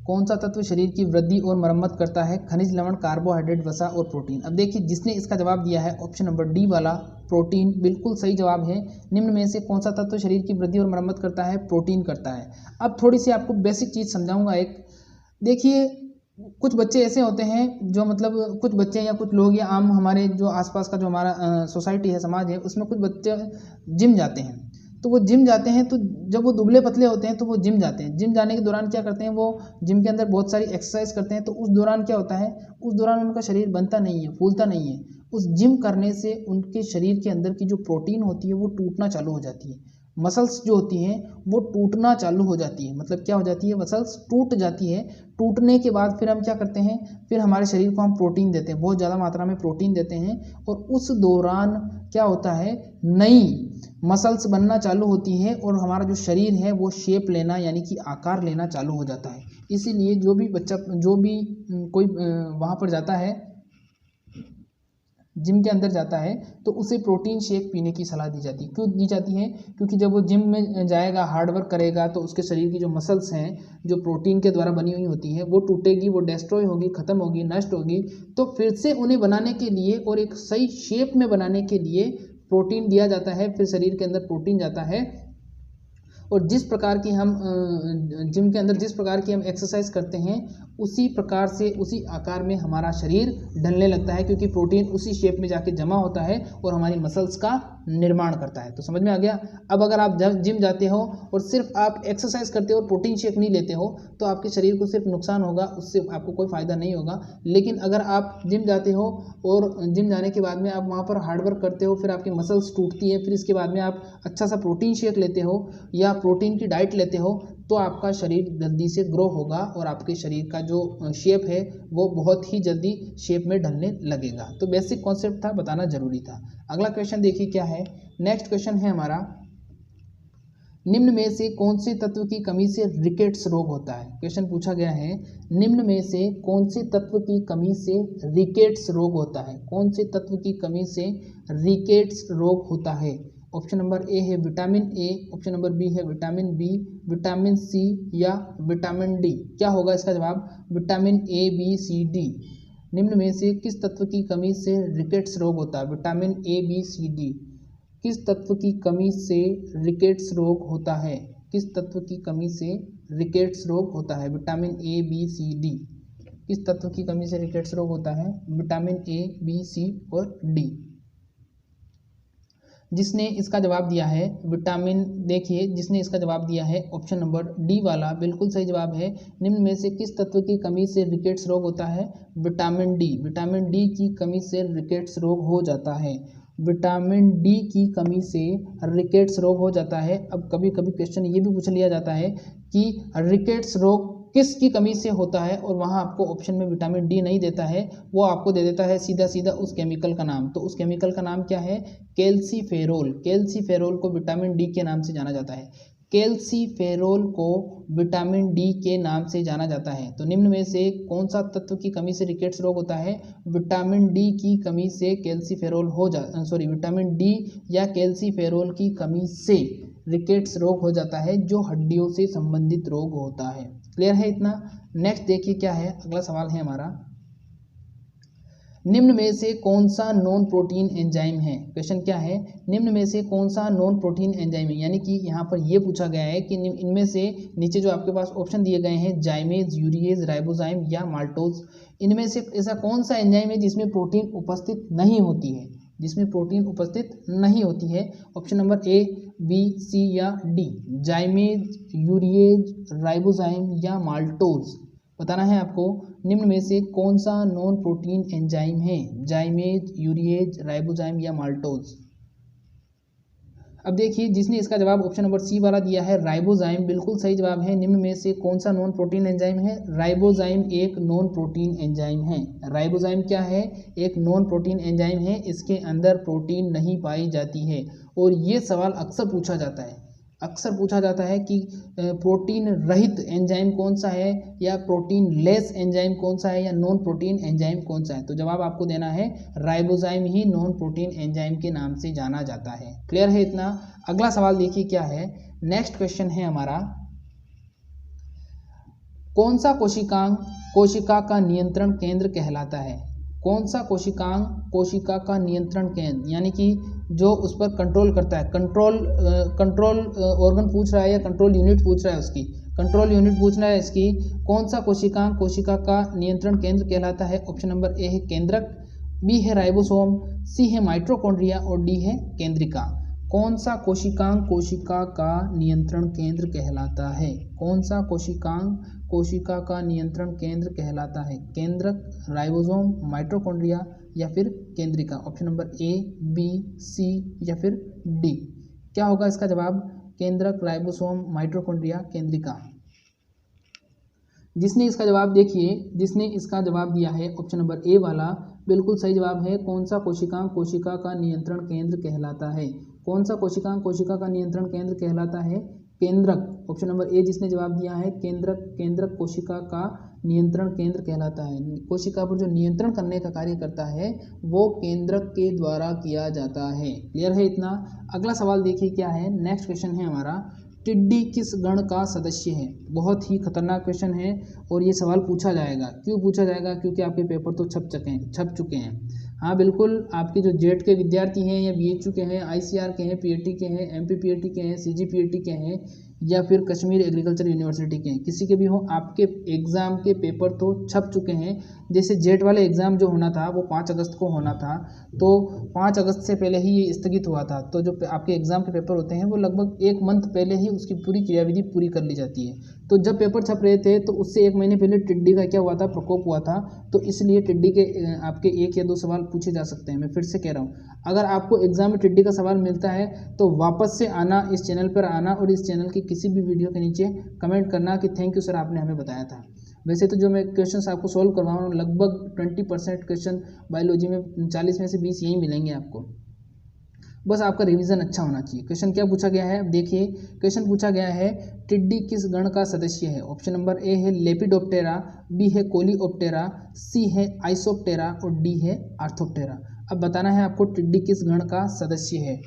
कौन सा तत्व शरीर की वृद्धि और मरम्मत करता है? खनिज लवण, कार्बोहाइड्रेट, वसा और प्रोटीन। अब देखिए जिसने इसका जवाब दिया है ऑप्शन नंबर डी वाला प्रोटीन, बिल्कुल सही जवाब है। निम्न में से कौन सा तत्व शरीर की वृद्धि और मरम्मत करता है? प्रोटीन करता है। अब थोड़ी सी आपको बेसिक चीज़ समझाऊंगा एक। देखिए कुछ बच्चे ऐसे होते हैं जो मतलब कुछ बच्चे या कुछ लोग या आम हमारे जो आसपास का जो हमारा सोसाइटी है, समाज है, उसमें कुछ बच्चे जिम जाते हैं। तो वो जिम जाते हैं तो जब वो दुबले पतले होते हैं तो वो जिम जाते हैं। जिम जाने के दौरान क्या करते हैं, वो जिम के अंदर बहुत सारी एक्सरसाइज करते हैं। तो उस दौरान क्या होता है, उस दौरान उनका शरीर बनता नहीं है, फूलता नहीं है। उस जिम करने से उनके शरीर के अंदर की जो प्रोटीन होती है वो टूटना चालू हो जाती है। मसल्स जो होती हैं वो टूटना चालू हो जाती है। मतलब क्या हो जाती है, मसल्स टूट जाती है। टूटने के बाद फिर हम क्या करते हैं, फिर हमारे शरीर को हम प्रोटीन देते हैं, बहुत ज़्यादा मात्रा में प्रोटीन देते हैं। और उस दौरान क्या होता है, नई मसल्स बनना चालू होती है और हमारा जो शरीर है वो शेप लेना यानी कि आकार लेना चालू हो जाता है। इसीलिए जो भी बच्चा, जो भी कोई वहाँ पर जाता है, जिम के अंदर जाता है, तो उसे प्रोटीन शेक पीने की सलाह दी जाती है। क्यों दी जाती है? क्योंकि जब वो जिम में जाएगा, हार्ड वर्क करेगा, तो उसके शरीर की जो मसल्स हैं जो प्रोटीन के द्वारा बनी हुई होती है वो टूटेगी, वो डिस्ट्रॉय होगी, ख़त्म होगी, नष्ट होगी। तो फिर से उन्हें बनाने के लिए और एक सही शेप में बनाने के लिए प्रोटीन दिया जाता है। फिर शरीर के अंदर प्रोटीन जाता है और जिस प्रकार की हम जिम के अंदर जिस प्रकार की हम एक्सरसाइज करते हैं उसी प्रकार से उसी आकार में हमारा शरीर ढलने लगता है, क्योंकि प्रोटीन उसी शेप में जाके जमा होता है और हमारी मसल्स का निर्माण करता है। तो समझ में आ गया। अब अगर आप जिम जाते हो और सिर्फ आप एक्सरसाइज करते हो और प्रोटीन शेक नहीं लेते हो तो आपके शरीर को सिर्फ नुकसान होगा, उससे आपको कोई फ़ायदा नहीं होगा। लेकिन अगर आप जिम जाते हो और जिम जाने के बाद में आप वहाँ पर हार्डवर्क करते हो, फिर आपकी मसल्स टूटती है, फिर इसके बाद में आप अच्छा सा प्रोटीन शेक लेते हो या प्रोटीन की डाइट लेते हो, तो आपका शरीर जल्दी से ग्रो होगा और आपके शरीर का जो शेप है वो बहुत ही जल्दी शेप में ढलने लगेगा। तो बेसिक कॉन्सेप्ट था, बताना जरूरी था। अगला क्वेश्चन देखिए क्या है। नेक्स्ट क्वेश्चन है हमारा, निम्न में से कौन से तत्व की कमी से रिकेट्स रोग होता है। क्वेश्चन पूछा गया है, निम्न में से कौन से तत्व की कमी से रिकेट्स रोग होता है। कौन से तत्व की कमी से रिकेट्स रोग होता है। ऑप्शन नंबर ए है vitamin A, option number B है विटामिन बी, विटामिन सी या विटामिन डी। क्या होगा इसका जवाब, vitamin A B C D. निम्न में से किस तत्व की कमी से रिकेट्स रोग होता है। Vitamin A B C D. किस तत्व की कमी से रिकेट्स रोग होता है। किस तत्व की कमी से रिकेट्स रोग होता है। Vitamin A B C D. किस तत्व की कमी से रिकेट्स रोग होता है। विटामिन ए बी सी और डी। जिसने इसका जवाब दिया है विटामिन, देखिए जिसने इसका जवाब दिया है ऑप्शन नंबर डी वाला बिल्कुल सही जवाब है। निम्न में से किस तत्व की कमी से रिकेट्स रोग होता है। Vitamin D. विटामिन डी की कमी से रिकेट्स रोग हो जाता है। विटामिन डी की कमी से रिकेट्स रोग हो जाता है। अब कभी कभी क्वेश्चन ये भी पूछ लिया जाता है कि रिकेट्स रोग किसकी कमी से होता है, और वहाँ आपको ऑप्शन में विटामिन डी नहीं देता है, वो आपको दे देता है सीधा सीधा उस केमिकल का नाम। तो उस केमिकल का नाम क्या है, कैल्सीफेरोल। कैल्सीफेरोल को विटामिन डी के नाम से जाना जाता है। कैल्सीफेरोल को विटामिन डी के नाम से जाना जाता है। तो निम्न में से कौन सा तत्व की कमी से रिकेट्स रोग होता है। विटामिन डी की कमी से कैल्सीफेरोल विटामिन डी या कैल्सीफेरोल की कमी से रिकेट्स रोग हो जाता है, जो हड्डियों से संबंधित रोग होता है। क्लियर है इतना। नेक्स्ट देखिए क्या है, अगला सवाल है हमारा, निम्न में से कौन सा नॉन प्रोटीन एंजाइम है। क्वेश्चन क्या है, निम्न में से कौन सा नॉन प्रोटीन एंजाइम है। यानी कि यहाँ पर यह पूछा गया है कि इनमें से नीचे जो आपके पास ऑप्शन दिए गए हैं जाइमेज, यूरिएज, राइबोजाइम या माल्टोज, इनमें से ऐसा कौन सा एंजाइम है जिसमें प्रोटीन उपस्थित नहीं होती है। जिसमें प्रोटीन उपस्थित नहीं होती है। Option number A, B, C या डी। जाइमेज, यूरिएज, राइबोजाइम या माल्टोज बताना है आपको। निम्न में से कौन सा नॉन प्रोटीन एंजाइम है। जाइमेज, यूरिएज, राइबोजाइम या माल्टोज। अब देखिए जिसने इसका जवाब ऑप्शन नंबर सी वाला दिया है राइबोजाइम, बिल्कुल सही जवाब है। निम्न में से कौन सा नॉन प्रोटीन एंजाइम है। राइबोजाइम एक नॉन प्रोटीन एंजाइम है। राइबोजाइम क्या है, एक नॉन प्रोटीन एंजाइम है। इसके अंदर प्रोटीन नहीं पाई जाती है। और ये सवाल अक्सर पूछा जाता है, कि प्रोटीन रहित एंजाइम कौन सा है, या प्रोटीन लेस एंजाइम कौन सा है, या नॉन प्रोटीन एंजाइम कौन सा है। तो जवाब आपको देना है राइबोजाइम ही नॉन प्रोटीन एंजाइम के नाम से जाना जाता है। क्लियर है इतना। अगला सवाल देखिए क्या है। नेक्स्ट क्वेश्चन है हमारा, कौन सा कोशिकांग कोशिका का नियंत्रण केंद्र कहलाता है। कौन सा कोशिकांग कोशिका का नियंत्रण केंद्र, यानी कि जो उस पर कंट्रोल करता है। कंट्रोल ऑर्गन पूछ रहा है या कंट्रोल यूनिट पूछ रहा है, उसकी कंट्रोल यूनिट पूछ रहा है इसकी। कौन सा कोशिकांग कोशिका का नियंत्रण केंद्र कहलाता है। ऑप्शन नंबर ए है केंद्रक, बी है राइबोसोम, सी है माइटोकॉन्ड्रिया और डी है केंद्रिका। कौन सा कोशिकांग कोशिका का नियंत्रण केंद्र कहलाता है। कौन सा कोशिकांग कोशिका का नियंत्रण केंद्र कहलाता है। केंद्रक, राइबोसोम, माइटोकॉन्ड्रिया या फिर केंद्रिका। Option number A, B, C या फिर डी। क्या होगा इसका जवाब, केंद्रक, राइबोसोम, माइटोकॉन्ड्रिया, केंद्रिका। जिसने इसका जवाब दिया है ऑप्शन नंबर ए वाला बिल्कुल सही जवाब है। कौन सा कोशिकांग कोशिका का नियंत्रण केंद्र कहलाता है। कौन सा कोशिकांग कोशिका का नियंत्रण केंद्र कहलाता है। केंद्रक। ऑप्शन नंबर ए जिसने जवाब दिया है केंद्रक कोशिका का नियंत्रण केंद्र कहलाता है। कोशिका पर जो नियंत्रण करने का कार्य करता है वो केंद्रक के द्वारा किया जाता है। क्लियर है इतना। अगला सवाल देखिए क्या है। नेक्स्ट क्वेश्चन है हमारा, टिड्डी किस गण का सदस्य है। बहुत ही खतरनाक क्वेश्चन है और ये सवाल पूछा जाएगा। क्यों पूछा जाएगा, क्योंकि आपके पेपर तो छप चुके हैं। हाँ बिल्कुल, आपके जो जेट के विद्यार्थी हैं या बीएचयू के हैं, आईसीआर के हैं, पीएटी के हैं, एमपीपीएटी के हैं, सीजीपीएटी के हैं या फिर कश्मीर एग्रीकल्चर यूनिवर्सिटी के हैं, किसी के भी हो, आपके एग्ज़ाम के पेपर तो छप चुके हैं। जैसे जेट वाले एग्ज़ाम जो होना था वो 5 अगस्त को होना था, तो 5 अगस्त से पहले ही ये स्थगित हुआ था। तो जो आपके एग्ज़ाम के पेपर होते हैं वो लगभग 1 मंथ पहले ही उसकी पूरी क्रियाविधि पूरी कर ली जाती है। तो जब पेपर छप रहे थे तो उससे 1 महीने पहले टिड्डी का क्या हुआ था, प्रकोप हुआ था। तो इसलिए टिड्डी के आपके 1 या 2 सवाल पूछे जा सकते हैं। मैं फिर से कह रहा हूँ, अगर आपको एग्जाम में टिड्डी का सवाल मिलता है तो वापस से आना, इस चैनल पर आना और इस चैनल की किसी भी वीडियो के नीचे कमेंट करना कि थैंक यू सर, आपने हमें बताया था। वैसे तो जो मैं क्वेश्चन आपको सॉल्व करवा रहा हूँ लगभग 20% क्वेश्चन बायोलॉजी में 40 में से 20 यही मिलेंगे आपको। बस आपका रिवीजन अच्छा होना चाहिए। क्वेश्चन क्या पूछा गया है, अब देखिए क्वेश्चन पूछा गया है टिड्डी किस गण का सदस्य है। ऑप्शन नंबर ए है लेपिडोप्टेरा, बी है कोलियोप्टेरा, सी है आइसोप्टेरा और डी है आर्थोप्टेरा। अब बताना है आपको टिड्डी किस गण का सदस्य है।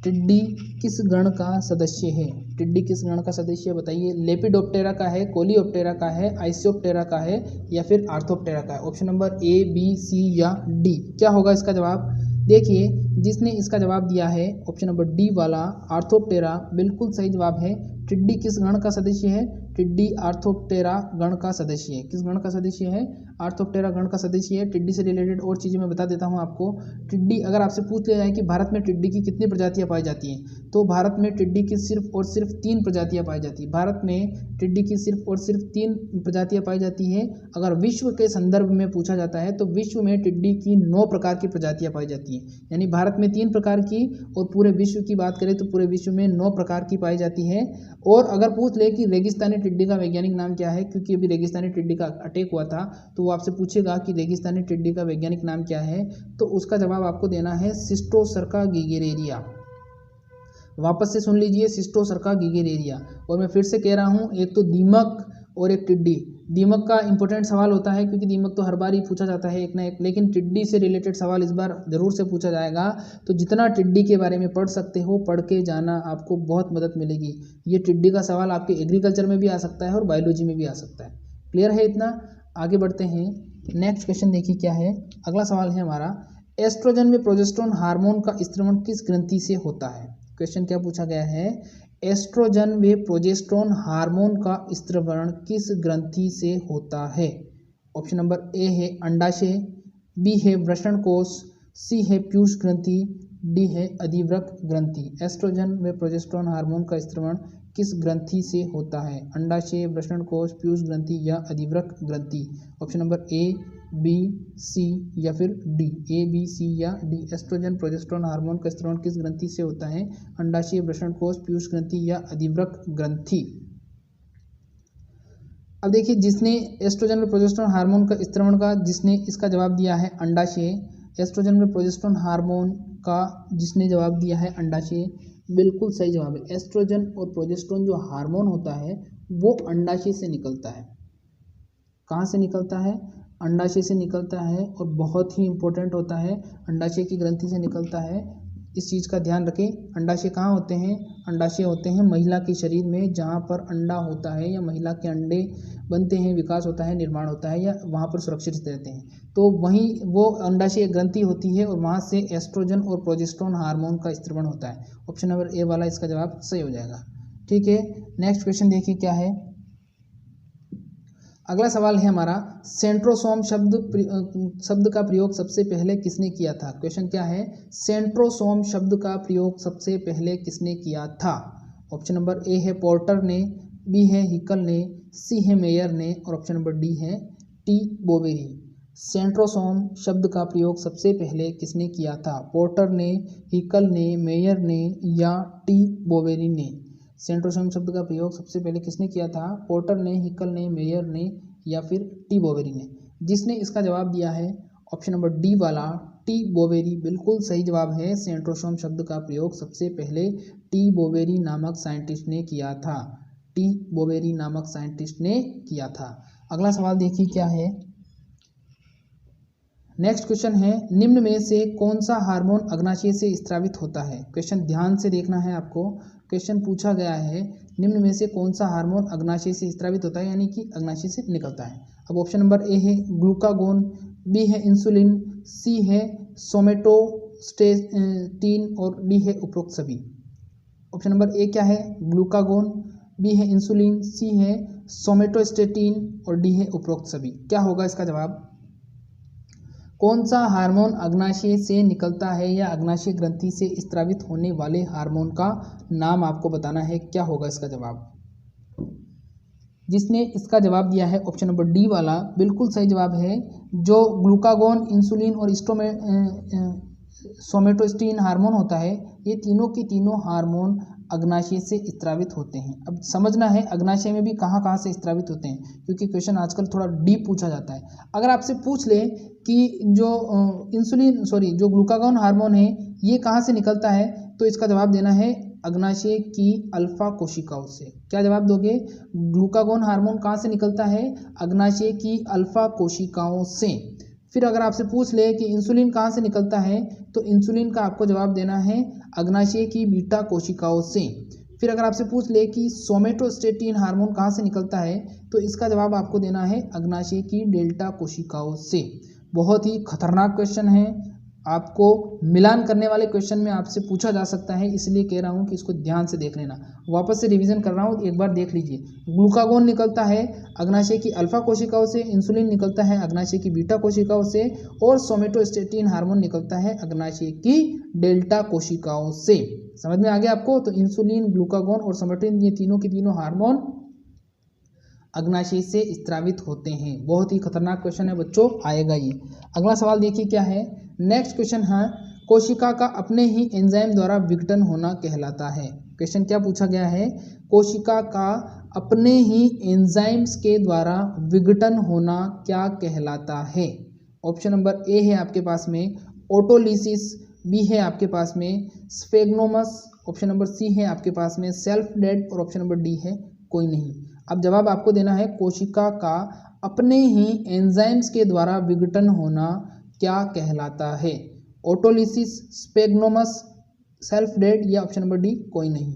टिड्डी किस गण का सदस्य है, टिड्डी किस गण का सदस्य है बताइए। लेपिडोप्टेरा का है, कोलियोप्टेरा का है, आइसोप्टेरा का है या फिर आर्थोप्टेरा का है। Option number A, B, C या डी, क्या होगा इसका जवाब। देखिए जिसने इसका जवाब दिया है ऑप्शन नंबर डी वाला आर्थोप्टेरा, बिल्कुल सही जवाब है। टिड्डी किस गण का सदस्य है, टिड्डी आर्थोप्टेरा गण का सदस्य है। किस गण का सदस्य है, आर्थोप्टेरा गण का सदस्य है। टिड्डी से रिलेटेड और चीज़ें मैं बता देता हूं आपको। टिड्डी अगर आपसे पूछ लिया जाए कि भारत में टिड्डी की कितनी प्रजातियां पाई जाती हैं, तो भारत में टिड्डी की सिर्फ और सिर्फ 3 प्रजातियां पाई जाती है। भारत में टिड्डी की सिर्फ और सिर्फ 3 प्रजातियां पाई जाती है। अगर विश्व के संदर्भ में पूछा जाता है तो विश्व में टिड्डी की 9 प्रकार की प्रजातियां पाई जाती हैं। यानी भारत में 3 प्रकार की और पूरे विश्व की बात करें तो पूरे विश्व में 9 प्रकार की पाई जाती है। और अगर पूछ ले कि रेगिस्तानी टिड्डी का वैज्ञानिक नाम क्या है, क्योंकि अभी रेगिस्तानी टिड्डी का अटैक हुआ था तो वो आपसे पूछेगा कि रेगिस्तानी टिड्डी का वैज्ञानिक नाम क्या है, तो उसका जवाब आपको देना है सिस्टोसर्का गिगेरेरिया। वापस से सुन लीजिए, सिस्टोसर्का गिगेरेरिया। और मैं फिर से कह रहा हूँ, एक तो दीमक और एक टिड्डी। दीमक का इंपॉर्टेंट सवाल होता है क्योंकि दीमक तो हर बार ही पूछा जाता है एक ना एक, लेकिन टिड्डी से रिलेटेड सवाल इस बार ज़रूर से पूछा जाएगा। तो जितना टिड्डी के बारे में पढ़ सकते हो पढ़ के जाना, आपको बहुत मदद मिलेगी। ये टिड्डी का सवाल आपके एग्रीकल्चर में भी आ सकता है और बायोलॉजी में भी आ सकता है। क्लियर है इतना, आगे बढ़ते हैं। नेक्स्ट क्वेश्चन देखिए क्या है। अगला सवाल है हमारा, एस्ट्रोजन में प्रोजेस्टेरोन हार्मोन का स्त्रवण किस ग्रंथि से होता है। क्वेश्चन क्या पूछा गया है, एस्ट्रोजन व प्रोजेस्टेरोन हार्मोन का स्त्रवण किस ग्रंथि से होता है। ऑप्शन नंबर ए है अंडाशय, बी है वृषणकोश, सी है पीयूष ग्रंथि, डी है अधिवृक्क ग्रंथि। एस्ट्रोजन व प्रोजेस्टेरोन हार्मोन का स्त्रवण किस ग्रंथि से होता है, अंडाशय, वृषणकोश, पीयूष ग्रंथि या अधिवृक्क ग्रंथि। Option number A, B, C या फिर डी, ए, बी, सी या डी। एस्ट्रोजन प्रोजेस्टेरोन हार्मोन का स्त्रवण किस ग्रंथि से होता है, अंडाशय, वृषणकोश, पीयूष ग्रंथि या अधिवृक्क ग्रंथि। अब देखिए जिसने एस्ट्रोजन में प्रोजेस्टेरोन हार्मोन का स्त्रवण का, जिसने इसका जवाब दिया है अंडाशय। एस्ट्रोजन में प्रोजेस्टेरोन हार्मोन का जिसने जवाब दिया है अंडाशय, बिल्कुल सही जवाब है। एस्ट्रोजन और प्रोजेस्टेरोन जो हार्मोन होता है वो अंडाशय से निकलता है। कहाँ से निकलता है, अंडाशय से निकलता है और बहुत ही इंपॉर्टेंट होता है, अंडाशय की ग्रंथि से निकलता है। इस चीज़ का ध्यान रखें। अंडाशय कहाँ होते हैं, अंडाशय होते हैं महिला के शरीर में, जहाँ पर अंडा होता है या महिला के अंडे बनते हैं, विकास होता है, निर्माण होता है या वहाँ पर सुरक्षित रहते हैं, तो वहीं वो अंडाशय ग्रंथि होती है और वहाँ से एस्ट्रोजन और प्रोजेस्टेरोन हार्मोन का स्त्रवण होता है। ऑप्शन नंबर ए वाला इसका जवाब सही हो जाएगा। ठीक है, नेक्स्ट क्वेश्चन देखिए क्या है। अगला सवाल है हमारा, सेंट्रोसोम शब्द का प्रयोग सबसे पहले किसने किया था। क्वेश्चन क्या है, सेंट्रोसोम शब्द का प्रयोग सबसे पहले किसने किया था। ऑप्शन नंबर ए है पोर्टर ने, बी है हिकल ने, सी है मेयर ने और ऑप्शन नंबर डी है टी बोवेरी। सेंट्रोसोम शब्द का प्रयोग सबसे पहले किसने किया था, पोर्टर ने, हिकल ने, मेयर ने या टी बोवेरी ने। सेंट्रोसोम शब्द का प्रयोग सबसे पहले किसने किया था, पोर्टर ने, हिकल ने, मेयर ने या फिर टी बोवेरी ने। जिसने इसका जवाब दिया है ऑप्शन नंबर डी वाला टी बोवेरी, बिल्कुल सही जवाब है। सेंट्रोसोम शब्द का प्रयोग सबसे पहले टी बोवेरी नामक साइंटिस्ट ने किया था, टी बोवेरी नामक साइंटिस्ट ने किया था। अगला सवाल देखिए क्या है। नेक्स्ट क्वेश्चन है, निम्न में से कौन सा हार्मोन अग्नाशय से स्रावित होता है। क्वेश्चन ध्यान से देखना है आपको। क्वेश्चन पूछा गया है, निम्न में से कौन सा हार्मोन अग्नाशय से स्रावित होता है, यानी कि अग्नाशय से निकलता है। अब ऑप्शन नंबर ए है ग्लूकागोन, बी है इंसुलिन, सी है सोमेटोस्टेटिन और डी है उपरोक्त सभी। ऑप्शन नंबर ए क्या है, ग्लूकागोन, बी है इंसुलिन, सी है सोमेटोस्टेटिन और डी है उपरोक्त सभी। क्या होगा इसका जवाब। कौन सा हार्मोन अग्नाशय से निकलता है या अग्नाशय ग्रंथि से स्रावित होने वाले हार्मोन का नाम आपको बताना है। क्या होगा इसका जवाब। जिसने इसका जवाब दिया है ऑप्शन नंबर डी वाला बिल्कुल सही जवाब है। जो ग्लूकागोन, इंसुलिन और सोमेटोस्टेटिन हार्मोन होता है, ये तीनों के तीनों हार्मोन अग्नाशय से स्त्रावित होते हैं। अब समझना है अग्नाशय में भी कहाँ कहाँ से स्त्रावित होते हैं, क्योंकि क्वेश्चन आजकल थोड़ा डीप पूछा जाता है। अगर आपसे पूछ ले कि जो ग्लूकागोन हार्मोन है ये कहाँ से निकलता है, तो इसका जवाब देना है अग्नाशय की अल्फा कोशिकाओं से। क्या जवाब दोगे? ग्लूकागोन हार्मोन कहाँ से निकलता है? अग्नाशय की अल्फा कोशिकाओं से। फिर अगर आपसे पूछ ले कि इंसुलिन कहाँ से निकलता है, तो इंसुलिन का आपको जवाब देना है अग्नाशय की बीटा कोशिकाओं से। फिर अगर आपसे पूछ ले कि सोमेटोस्टेटिन हार्मोन कहाँ से निकलता है, तो इसका जवाब आपको देना है अग्नाशय की डेल्टा कोशिकाओं से। बहुत ही खतरनाक क्वेश्चन है, आपको मिलान करने वाले क्वेश्चन में आपसे पूछा जा सकता है, इसलिए कह रहा हूँ कि इसको ध्यान से देख लेना। वापस से रिवीजन कर रहा हूँ, एक बार देख लीजिए। ग्लूकागोन निकलता है अग्नाशय की अल्फा कोशिकाओं से, इंसुलिन निकलता है अग्नाशय की बीटा कोशिकाओं से, और सोमेटोस्टेटिन हार्मोन निकलता है अग्नाशय की डेल्टा कोशिकाओं से। समझ में आ गया आपको? तो इंसुलिन, ग्लूकागोन और सोमेटोस्टेटिन, ये तीनों के तीनों हार्मोन अग्नाशय से स्त्रावित होते हैं। बहुत ही खतरनाक क्वेश्चन है बच्चों, आएगा ये। अगला सवाल देखिए क्या है। नेक्स्ट क्वेश्चन है, कोशिका का अपने ही एंजाइम द्वारा विघटन होना कहलाता है। क्वेश्चन क्या पूछा गया है? कोशिका का अपने ही एंजाइम्स के द्वारा विघटन होना क्या कहलाता है? ऑप्शन नंबर ए है आपके पास में ऑटोलिसिस, बी है आपके पास में स्फेग्नोमस, ऑप्शन नंबर सी है आपके पास में सेल्फ डेड, और ऑप्शन नंबर डी है कोई नहीं। अब जवाब आपको देना है कोशिका का अपने ही एंजाइम्स के द्वारा विघटन होना क्या कहलाता है? ऑटोलिसिस, स्फेग्नोमस, सेल्फ डेड, या ऑप्शन नंबर डी कोई नहीं।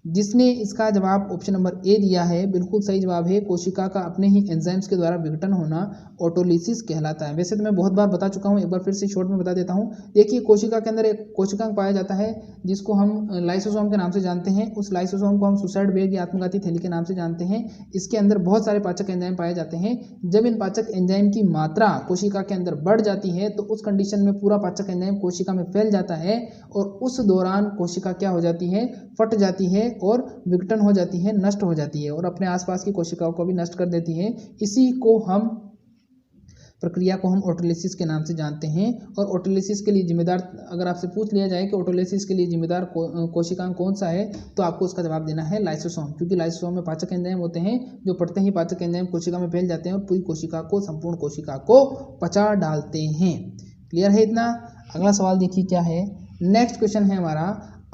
जिसने इसका जवाब ऑप्शन नंबर ए दिया है बिल्कुल सही जवाब है। कोशिका का अपने ही एंजाइम्स के द्वारा विघटन होना ऑटोलिसिस कहलाता है। वैसे तो मैं बहुत बार बता चुका हूं, एक बार फिर से शॉर्ट में बता देता हूं। देखिए, कोशिका के अंदर एक कोशिकांग पाया जाता है जिसको हम लाइसोसोम के नाम से जानते हैं। उस लाइसोसोम को हम सुसाइड बेग या आत्मघाती थैली के नाम से जानते हैं। इसके अंदर बहुत सारे पाचक एंजाइम पाए जाते हैं। जब इन पाचक एंजाइम की मात्रा कोशिका के अंदर बढ़ जाती है तो उस कंडीशन में पूरा पाचक एंजाइम कोशिका में फैल जाता है, और उस दौरान कोशिका क्या हो जाती है? फट जाती है और विघटन हो जाती है, नष्ट हो जाती है, और अपने आसपास की कोशिकाओं को भी नष्ट कर देती है। इसी प्रक्रिया को हम ऑटोलिसिस के नाम से जानते हैं। और ऑटोलिसिस के लिए जिम्मेदार, अगर आपसे पूछ लिया जाए कि ऑटोलिसिस के लिए जिम्मेदार कोशिकांग कौन सा है, तो आपको उसका जवाब देना है लाइसोसोम, क्योंकि लाइसोसोम में पाचक एंजाइम होते हैं जो पड़ते ही पाचक एंजाइम कोशिका में फैल जाते हैं और पूरी कोशिका को, संपूर्ण कोशिका को पचा डालते हैं। क्लियर है इतना? अगला सवाल देखिए क्या है। नेक्स्ट क्वेश्चन है हमारा,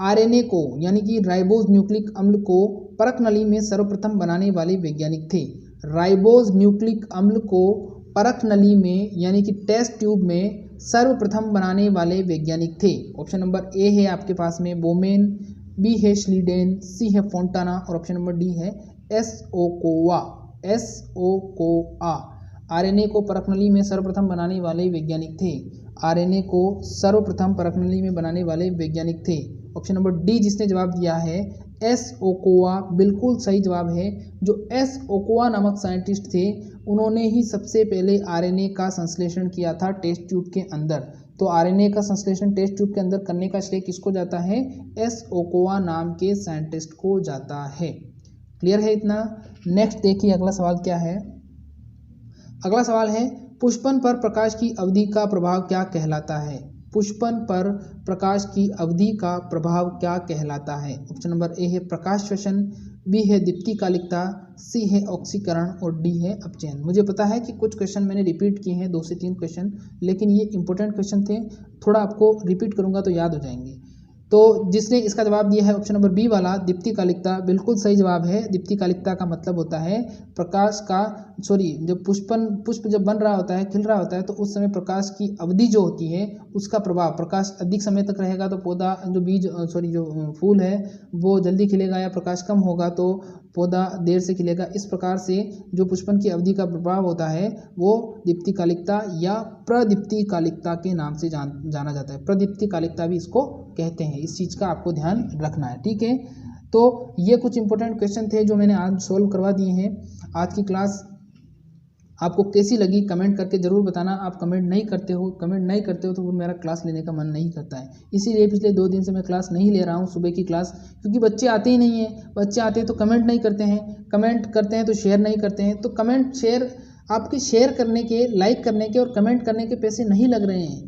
आरएनए को यानी कि राइबोज न्यूक्लिक अम्ल को परक नली में सर्वप्रथम बनाने वाले वैज्ञानिक थे। राइबोज न्यूक्लिक अम्ल को परक नली में यानी कि टेस्ट ट्यूब में सर्वप्रथम बनाने वाले वैज्ञानिक थे। ऑप्शन नंबर ए है आपके पास में बोमेन, बी है श्लीडेन, सी है फोंटाना, और ऑप्शन नंबर डी है एसओकोआ। आरएनए को परक नली में सर्वप्रथम बनाने वाले वैज्ञानिक थे। आरएनए को सर्वप्रथम परक नली में बनाने वाले वैज्ञानिक थे। ऑप्शन नंबर डी जिसने जवाब दिया है एसओकोआ बिल्कुल सही जवाब है। जो एसओकोआ नामक साइंटिस्ट थे, उन्होंने ही सबसे पहले आरएनए का संश्लेषण किया था टेस्ट ट्यूब के अंदर। तो आरएनए का संश्लेषण टेस्ट ट्यूब के अंदर करने का श्रेय किसको जाता है? एसओकोआ नाम के साइंटिस्ट को जाता है। क्लियर है इतना? नेक्स्ट देखिए अगला सवाल क्या है। अगला सवाल है, पुष्पन पर प्रकाश की अवधि का प्रभाव क्या कहलाता है? पुष्पन पर प्रकाश की अवधि का प्रभाव क्या कहलाता है? ऑप्शन नंबर ए है प्रकाश श्वसन, बी है दीप्तिकालिकता, सी है ऑक्सीकरण, और डी है अपचयन। मुझे पता है कि कुछ क्वेश्चन मैंने रिपीट किए हैं, 2 से 3 क्वेश्चन, लेकिन ये इंपॉर्टेंट क्वेश्चन थे, थोड़ा आपको रिपीट करूंगा तो याद हो जाएंगे। तो जिसने इसका जवाब दिया है ऑप्शन नंबर बी वाला दीप्तिकालिकता बिल्कुल सही जवाब है। दीप्तिकालिकता का मतलब होता है प्रकाश का जब पुष्प जब बन रहा होता है, खिल रहा होता है, तो उस समय प्रकाश की अवधि जो होती है उसका प्रभाव, प्रकाश अधिक समय तक रहेगा तो पौधा जो फूल है वो जल्दी खिलेगा, या प्रकाश कम होगा तो पौधा देर से खिलेगा। इस प्रकार से जो पुष्पन की अवधि का प्रभाव होता है वो दीप्तिकालिकता या प्रदीप्तिकालिकता के नाम से जाना जाता है। प्रदीप्तिकालिकता भी इसको कहते हैं। इस चीज़ का आपको ध्यान रखना है, ठीक है। तो ये कुछ इंपॉर्टेंट क्वेश्चन थे जो मैंने आज सोल्व करवा दिए हैं। आज की क्लास आपको कैसी लगी कमेंट करके ज़रूर बताना। आप कमेंट नहीं करते हो तो फिर मेरा क्लास लेने का मन नहीं करता है। इसीलिए पिछले 2 दिन से मैं क्लास नहीं ले रहा हूँ सुबह की क्लास, क्योंकि बच्चे आते ही नहीं हैं। बच्चे आते हैं तो कमेंट नहीं करते हैं, कमेंट करते हैं तो शेयर नहीं करते हैं। तो कमेंट शेयर, आपके शेयर करने के, लाइक करने के और कमेंट करने के पैसे नहीं लग रहे हैं।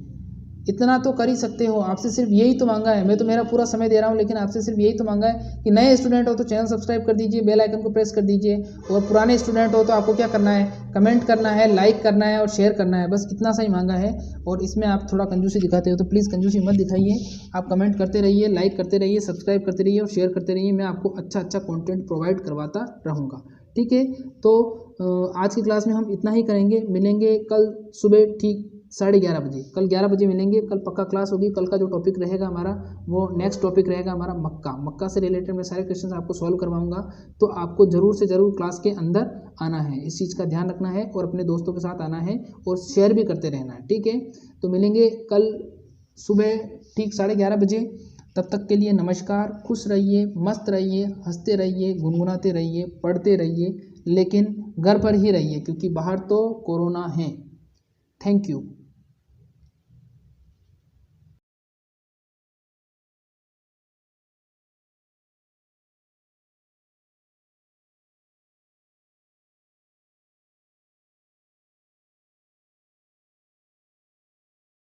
इतना तो कर ही सकते हो। आपसे सिर्फ यही तो मांगा है। मैं तो मेरा पूरा समय दे रहा हूँ, लेकिन आपसे सिर्फ यही तो मांगा है कि नए स्टूडेंट हो तो चैनल सब्सक्राइब कर दीजिए, बेल आइकन को प्रेस कर दीजिए। और पुराने स्टूडेंट हो तो आपको क्या करना है, कमेंट करना है, लाइक करना है और शेयर करना है। बस इतना सा ही मांगा है। और इसमें आप थोड़ा कंजूसी दिखाते हो तो प्लीज़ कंजूसी मत दिखाइए। आप कमेंट करते रहिए, लाइक करते रहिए, सब्सक्राइब करते रहिए और शेयर करते रहिए। मैं आपको अच्छा अच्छा कंटेंट प्रोवाइड करवाता रहूँगा। ठीक है, तो आज की क्लास में हम इतना ही करेंगे। मिलेंगे कल सुबह ठीक 11:30 बजे। कल 11 बजे मिलेंगे। कल पक्का क्लास होगी। कल का जो टॉपिक रहेगा हमारा, वो नेक्स्ट टॉपिक रहेगा हमारा मक्का से रिलेटेड मैं सारे क्वेश्चंस आपको सॉल्व करवाऊंगा। तो आपको ज़रूर से ज़रूर क्लास के अंदर आना है, इस चीज़ का ध्यान रखना है और अपने दोस्तों के साथ आना है और शेयर भी करते रहना है। ठीक है, तो मिलेंगे कल सुबह ठीक 11:30 बजे। तब तक के लिए नमस्कार। खुश रहिए, मस्त रहिए, हंसते रहिए, गुनगुनाते रहिए, पढ़ते रहिए, लेकिन घर पर ही रहिए क्योंकि बाहर तो कोरोना है। Thank you.